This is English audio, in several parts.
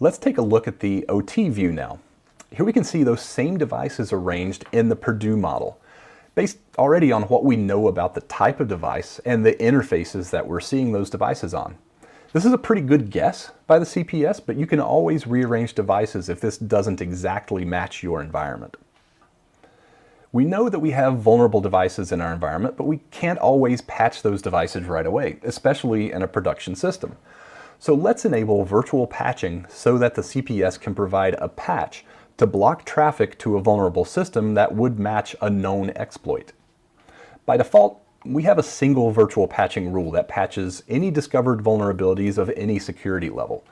Let's take a look at the OT view now. Here we can see those same devices arranged in the Purdue model, based already on what we know about the type of device and the interfaces that we're seeing those devices on. This is a pretty good guess by the CPS, but you can always rearrange devices if this doesn't exactly match your environment. We know that we have vulnerable devices in our environment, but we can't always patch those devices right away, especially in a production system. So let's enable virtual patching so that the CPS can provide a patch to block traffic to a vulnerable system that would match a known exploit. By default, we have a single virtual patching rule that patches any discovered vulnerabilities of any security level.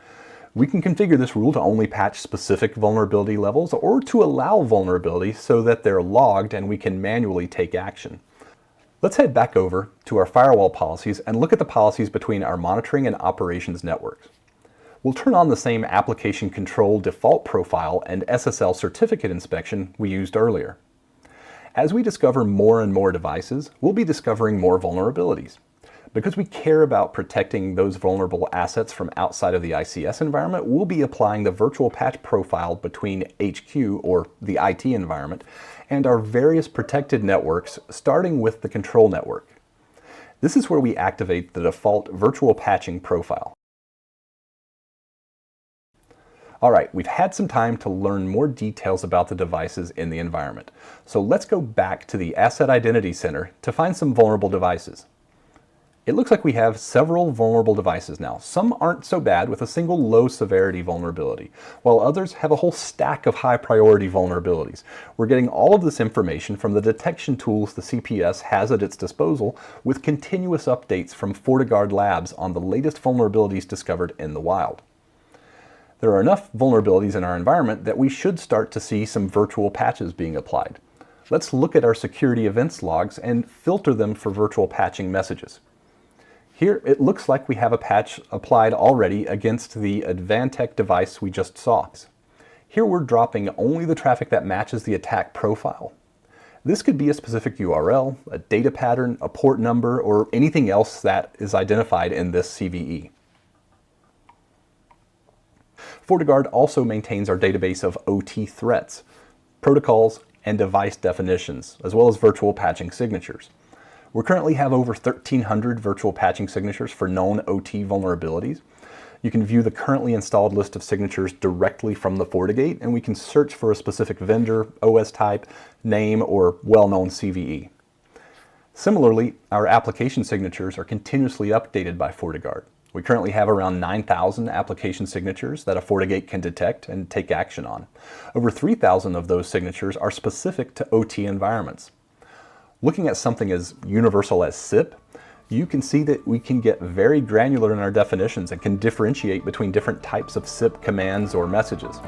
We can configure this rule to only patch specific vulnerability levels or to allow vulnerabilities so that they're logged and we can manually take action. Let's head back over to our firewall policies and look at the policies between our monitoring and operations networks. We'll turn on the same application control default profile and SSL certificate inspection we used earlier. As we discover more and more devices, we'll be discovering more vulnerabilities. Because we care about protecting those vulnerable assets from outside of the ICS environment, we'll be applying the virtual patch profile between HQ, or the IT environment, and our various protected networks, starting with the control network. This is where we activate the default virtual patching profile. All right, we've had some time to learn more details about the devices in the environment. So let's go back to the Asset Identity Center to find some vulnerable devices. It looks like we have several vulnerable devices now. Some aren't so bad with a single low severity vulnerability, while others have a whole stack of high priority vulnerabilities. We're getting all of this information from the detection tools the CPS has at its disposal with continuous updates from FortiGuard Labs on the latest vulnerabilities discovered in the wild. There are enough vulnerabilities in our environment that we should start to see some virtual patches being applied. Let's look at our security events logs and filter them for virtual patching messages. Here it looks like we have a patch applied already against the Advantech device we just saw. Here we're dropping only the traffic that matches the attack profile. This could be a specific URL, a data pattern, a port number, or anything else that is identified in this CVE. FortiGuard also maintains our database of OT threats, protocols, and device definitions, as well as virtual patching signatures. We currently have over 1,300 virtual patching signatures for known OT vulnerabilities. You can view the currently installed list of signatures directly from the FortiGate, and we can search for a specific vendor, OS type, name, or well-known CVE. Similarly, our application signatures are continuously updated by FortiGuard. We currently have around 9,000 application signatures that a FortiGate can detect and take action on. Over 3,000 of those signatures are specific to OT environments. Looking at something as universal as SIP, you can see that we can get very granular in our definitions and can differentiate between different types of SIP commands or messages.